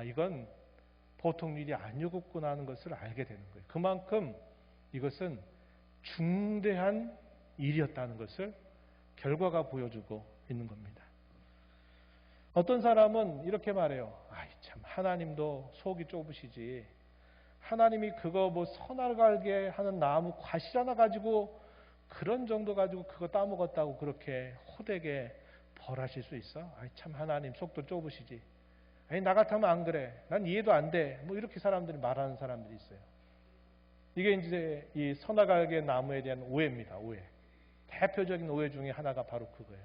이건 보통 일이 아니었구나 하는 것을 알게 되는 거예요. 그만큼 이것은 중대한 일이었다는 것을 결과가 보여주고 있는 겁니다. 어떤 사람은 이렇게 말해요. 참 하나님도 속이 좁으시지. 하나님이 그거 뭐 선악을 알게 하는 나무 과실 하나 가지고 그런 정도 가지고 그거 따먹었다고 그렇게 호되게 벌하실 수 있어? 참 하나님 속도 좁으시지. 나 같으면 안 그래. 난 이해도 안 돼. 뭐 이렇게 사람들이 말하는 사람들이 있어요. 이게 이제 이 선악 알게 나무에 대한 오해입니다. 오해. 대표적인 오해 중에 하나가 바로 그거예요.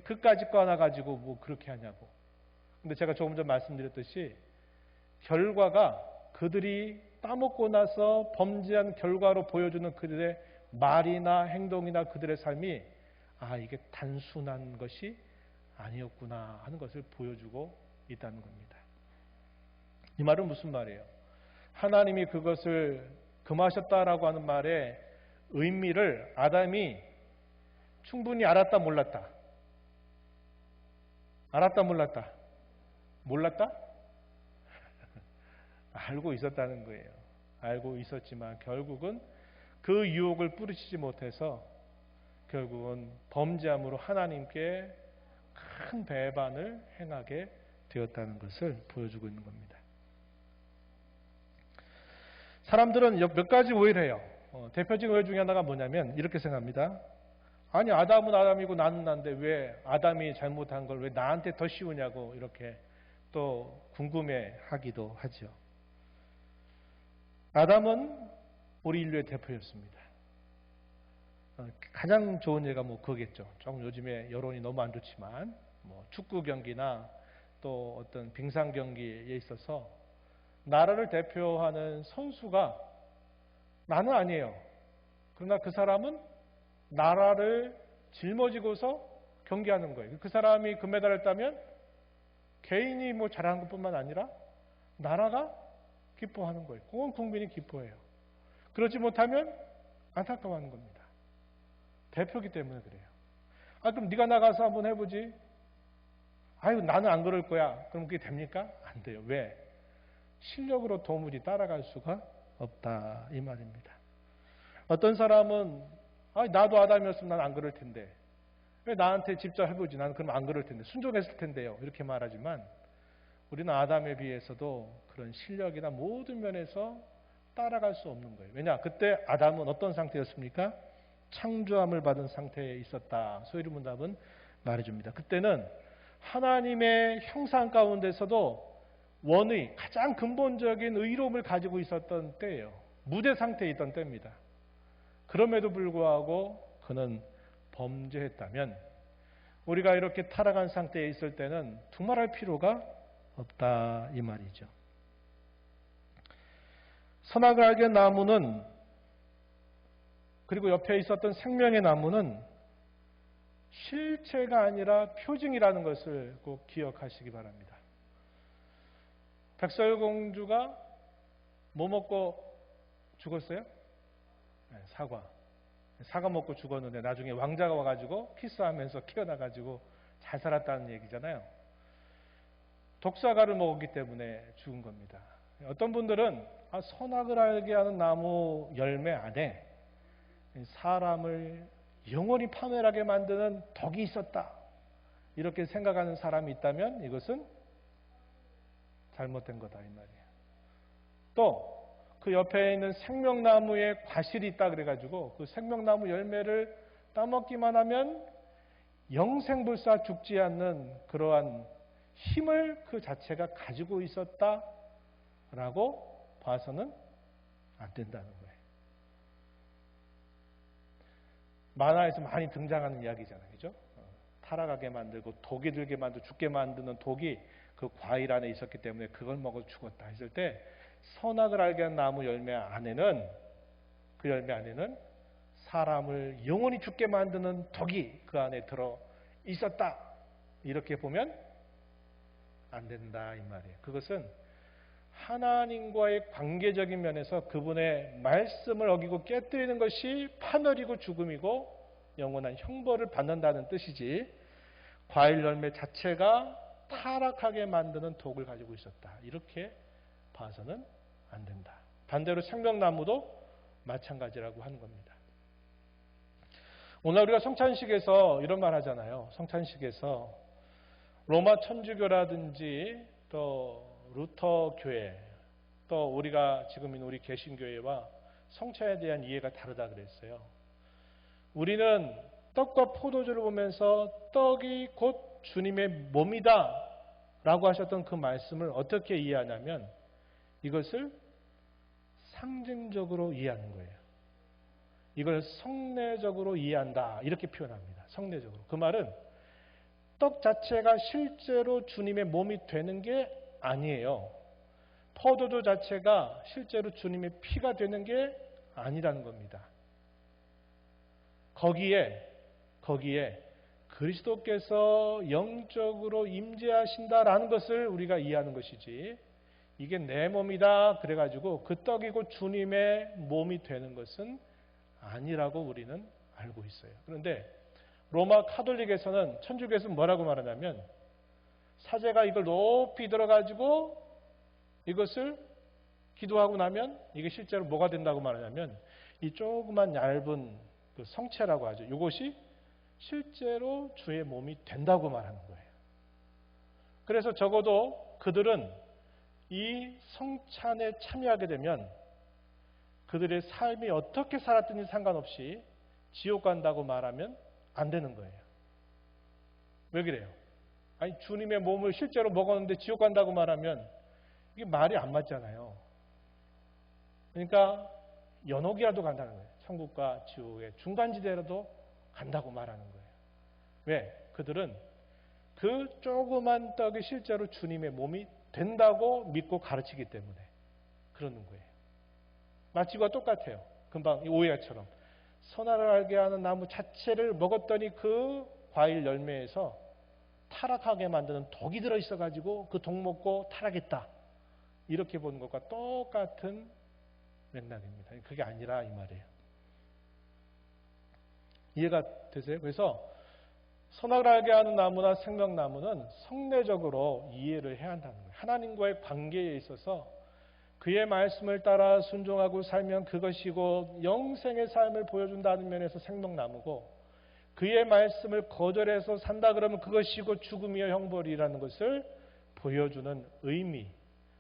그까짓 거 하나 가지고 뭐 그렇게 하냐고. 근데 제가 조금 전 말씀드렸듯이 결과가 그들이 따먹고 나서 범죄한 결과로 보여주는 그들의 말이나 행동이나 그들의 삶이 이게 단순한 것이 아니었구나 하는 것을 보여주고 있다는 겁니다. 이 말은 무슨 말이에요? 하나님이 그것을 금하셨다라고 하는 말의 의미를 아담이 충분히 알았다 몰랐다? 알았다 몰랐다? 몰랐다? 알고 있었다는 거예요. 알고 있었지만 결국은 그 유혹을 뿌리치지 못해서 결국은 범죄함으로 하나님께 큰 배반을 행하게 되었다는 것을 보여주고 있는 겁니다. 사람들은 몇 가지 오해를 해요. 대표적인 오해 중에 하나가 뭐냐면 이렇게 생각합니다. 아니 아담은 아담이고 나는 난데 왜 아담이 잘못한 걸 왜 나한테 더 씌우냐고 이렇게 또 궁금해하기도 하죠. 아담은 우리 인류의 대표였습니다. 가장 좋은 예가 뭐 그거겠죠. 조금 요즘에 여론이 너무 안 좋지만 뭐 축구 경기나 또 어떤 빙상 경기에 있어서 나라를 대표하는 선수가 나는 아니에요. 그러나 그 사람은 나라를 짊어지고서 경기하는 거예요. 그 사람이 금메달을 따면 개인이 뭐 잘하는 것뿐만 아니라 나라가 기뻐하는 거예요. 온 국민이 기뻐해요. 그렇지 못하면 안타까워하는 겁니다. 대표기 때문에 그래요. 그럼 네가 나가서 한번 해보지. 나는 안 그럴 거야. 그럼 그게 됩니까? 안 돼요. 왜? 실력으로 도무지 따라갈 수가 없다 이 말입니다. 어떤 사람은 나도 아담이었으면 난 안 그럴 텐데 왜 나한테 직접 해보지. 나는 그럼 안 그럴 텐데 순종했을 텐데요. 이렇게 말하지만 우리는 아담에 비해서도 그런 실력이나 모든 면에서 따라갈 수 없는 거예요. 왜냐? 그때 아담은 어떤 상태였습니까? 창조함을 받은 상태에 있었다. 소위문답은 말해줍니다. 그때는 하나님의 형상 가운데서도 원의, 가장 근본적인 의로움을 가지고 있었던 때예요. 무대 상태에 있던 때입니다. 그럼에도 불구하고 그는 범죄했다면 우리가 이렇게 타락한 상태에 있을 때는 두말할 필요가 없다 이 말이죠. 선악을 알게 나무는 그리고 옆에 있었던 생명의 나무는 실체가 아니라 표징이라는 것을 꼭 기억하시기 바랍니다. 백설공주가 뭐 먹고 죽었어요? 네, 사과. 사과 먹고 죽었는데 나중에 왕자가 와가지고 키스하면서 키워나가지고 잘 살았다는 얘기잖아요. 독사과를 먹었기 때문에 죽은 겁니다. 어떤 분들은 선악을 알게 하는 나무 열매 안에 사람을 영원히 파멸하게 만드는 덕이 있었다. 이렇게 생각하는 사람이 있다면 이것은 잘못된 거다 이 말이에요. 또 그 옆에 있는 생명나무에 과실이 있다 그래가지고 그 생명나무 열매를 따먹기만 하면 영생불사 죽지 않는 그러한 힘을 그 자체가 가지고 있었다라고 봐서는 안 된다는 거예요. 만화에서 많이 등장하는 이야기잖아요. 그죠? 타락하게 만들고 독이 들게 만들고 죽게 만드는 독이 그 과일 안에 있었기 때문에 그걸 먹어 죽었다 했을 때 선악을 알게 한 나무 열매 안에는 그 열매 안에는 사람을 영원히 죽게 만드는 덕이 그 안에 들어 있었다. 이렇게 보면 안 된다 이 말이에요. 그것은 하나님과의 관계적인 면에서 그분의 말씀을 어기고 깨뜨리는 것이 파멸이고 죽음이고 영원한 형벌을 받는다는 뜻이지 과일 열매 자체가 타락하게 만드는 독을 가지고 있었다. 이렇게 봐서는 안 된다. 반대로 생명나무도 마찬가지라고 하는 겁니다. 오늘 우리가 성찬식에서 이런 말 하잖아요. 성찬식에서 로마 천주교라든지 또 루터 교회 또 우리가 지금 있는 우리 개신교회와 성찬에 대한 이해가 다르다 그랬어요. 우리는 떡과 포도주를 보면서 떡이 곧 주님의 몸이다 라고 하셨던 그 말씀을 어떻게 이해하냐면 이것을 상징적으로 이해하는 거예요. 이걸 성례적으로 이해한다 이렇게 표현합니다. 성례적으로. 그 말은 떡 자체가 실제로 주님의 몸이 되는 게 아니에요. 포도주 자체가 실제로 주님의 피가 되는 게 아니라는 겁니다. 거기에 그리스도께서 영적으로 임재하신다라는 것을 우리가 이해하는 것이지 이게 내 몸이다 그래가지고 그 떡이 곧 주님의 몸이 되는 것은 아니라고 우리는 알고 있어요. 그런데 로마 카톨릭에서는 천주교에서는 뭐라고 말하냐면 사제가 이걸 높이 들어가지고 이것을 기도하고 나면 이게 실제로 뭐가 된다고 말하냐면 이 조그만 얇은 그 성체라고 하죠. 이것이 실제로 주의 몸이 된다고 말하는 거예요. 그래서 적어도 그들은 이 성찬에 참여하게 되면 그들의 삶이 어떻게 살았든지 상관없이 지옥 간다고 말하면 안 되는 거예요. 왜 그래요? 아니 주님의 몸을 실제로 먹었는데 지옥 간다고 말하면 이게 말이 안 맞잖아요. 그러니까 연옥이라도 간다는 거예요. 천국과 지옥의 중간지대라도 간다고 말하는 거예요. 왜? 그들은 그 조그만 떡이 실제로 주님의 몸이 된다고 믿고 가르치기 때문에 그러는 거예요. 마치 이와 똑같아요. 금방 이 오해처럼 선악을 알게 하는 나무 자체를 먹었더니 그 과일 열매에서 타락하게 만드는 독이 들어있어가지고 그 독 먹고 타락했다. 이렇게 보는 것과 똑같은 맥락입니다. 그게 아니라 이 말이에요. 이해가 되세요? 그래서 선악을 알게 하는 나무나 생명나무는 성례적으로 이해를 해야 한다는 거예요. 하나님과의 관계에 있어서 그의 말씀을 따라 순종하고 살면 그것이고 영생의 삶을 보여준다는 면에서 생명나무고 그의 말씀을 거절해서 산다 그러면 그것이고 죽음이여 형벌이라는 것을 보여주는 의미,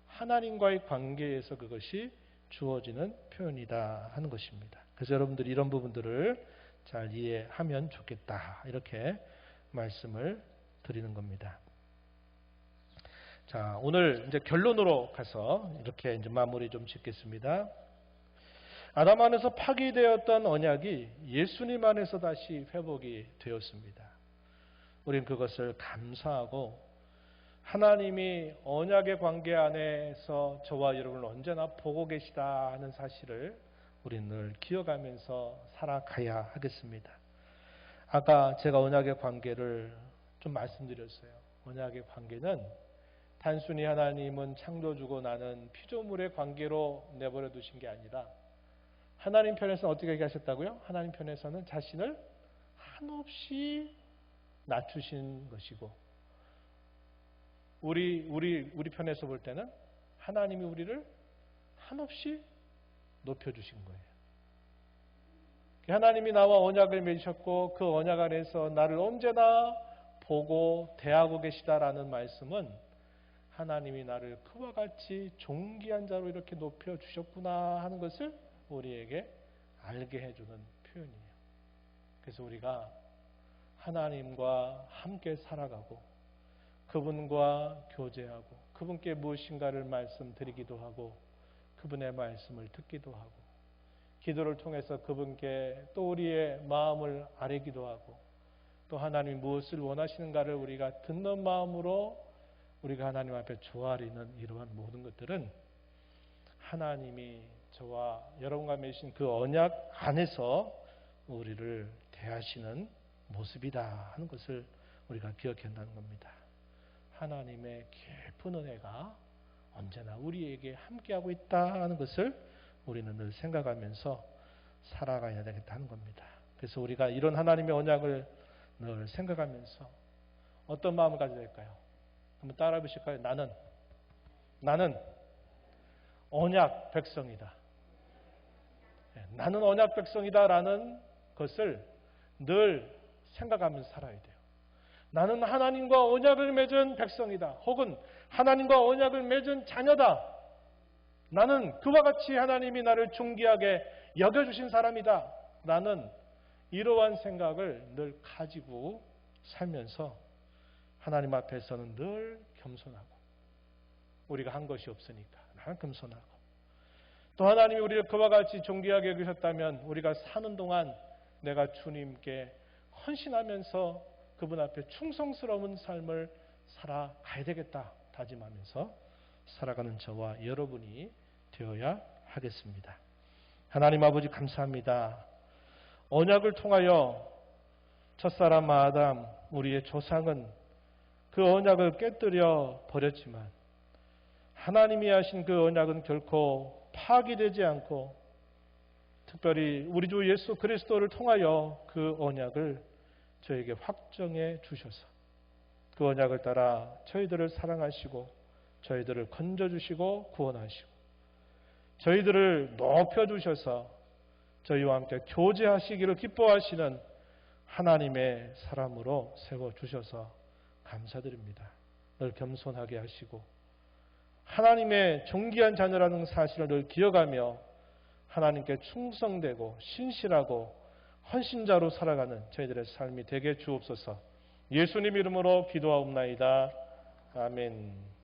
하나님과의 관계에서 그것이 주어지는 표현이다 하는 것입니다. 그래서 여러분들이 이런 부분들을 잘 이해하면 좋겠다 이렇게 말씀을 드리는 겁니다. 자, 오늘 이제 결론으로 가서 이렇게 이제 마무리 좀 짓겠습니다. 아담 안에서 파기되었던 언약이 예수님 안에서 다시 회복이 되었습니다. 우린 그것을 감사하고 하나님이 언약의 관계 안에서 저와 여러분을 언제나 보고 계시다 하는 사실을 우리는 늘 기억하면서 살아가야 하겠습니다. 아까 제가 언약의 관계를 좀 말씀드렸어요. 언약의 관계는 단순히 하나님은 창조주고 나는 피조물의 관계로 내버려 두신 게 아니라 하나님 편에서는 어떻게 얘기하셨다고요? 하나님 편에서는 자신을 한없이 낮추신 것이고 우리 편에서 볼 때는 하나님이 우리를 한없이 높여주신 거예요. 하나님이 나와 언약을 맺으셨고 그 언약 안에서 나를 언제나 보고 대하고 계시다라는 말씀은 하나님이 나를 그와 같이 존귀한 자로 이렇게 높여주셨구나 하는 것을 우리에게 알게 해주는 표현이에요. 그래서 우리가 하나님과 함께 살아가고 그분과 교제하고 그분께 무엇인가를 말씀드리기도 하고 그분의 말씀을 듣기도 하고 기도를 통해서 그분께 또 우리의 마음을 아뢰기도 하고 또 하나님이 무엇을 원하시는가를 우리가 듣는 마음으로 우리가 하나님 앞에 조아리는 이러한 모든 것들은 하나님이 저와 여러분과 맺으신 그 언약 안에서 우리를 대하시는 모습이다 하는 것을 우리가 기억해야 한다는 겁니다. 하나님의 깊은 은혜가 언제나 우리에게 함께하고 있다 하는 것을 우리는 늘 생각하면서 살아가야 되겠다는 겁니다. 그래서 우리가 이런 하나님의 언약을 늘 생각하면서 어떤 마음을 가져야 될까요? 한번 따라해 보실까요? 나는 언약 백성이다. 나는 언약 백성이다라는 것을 늘 생각하면서 살아야 돼요. 나는 하나님과 언약을 맺은 백성이다. 혹은 하나님과 언약을 맺은 자녀다. 나는 그와 같이 하나님이 나를 존귀하게 여겨주신 사람이다. 라는 이러한 생각을 늘 가지고 살면서 하나님 앞에서는 늘 겸손하고 우리가 한 것이 없으니까 늘 겸손하고 또 하나님이 우리를 그와 같이 존귀하게 여기셨다면 우리가 사는 동안 내가 주님께 헌신하면서 그분 앞에 충성스러운 삶을 살아가야 되겠다 다짐하면서 살아가는 저와 여러분이 되어야 하겠습니다. 하나님 아버지 감사합니다. 언약을 통하여 첫사람 아담 우리의 조상은 그 언약을 깨뜨려 버렸지만 하나님이 하신 그 언약은 결코 파기되지 않고 특별히 우리 주 예수 그리스도를 통하여 그 언약을 저에게 확정해 주셔서 그 언약을 따라 저희들을 사랑하시고 저희들을 건져주시고 구원하시고 저희들을 높여주셔서 저희와 함께 교제하시기를 기뻐하시는 하나님의 사람으로 세워주셔서 감사드립니다. 늘 겸손하게 하시고 하나님의 존귀한 자녀라는 사실을 늘 기억하며 하나님께 충성되고 신실하고 헌신자로 살아가는 저희들의 삶이 되게 주옵소서. 예수님 이름으로 기도하옵나이다. 아멘.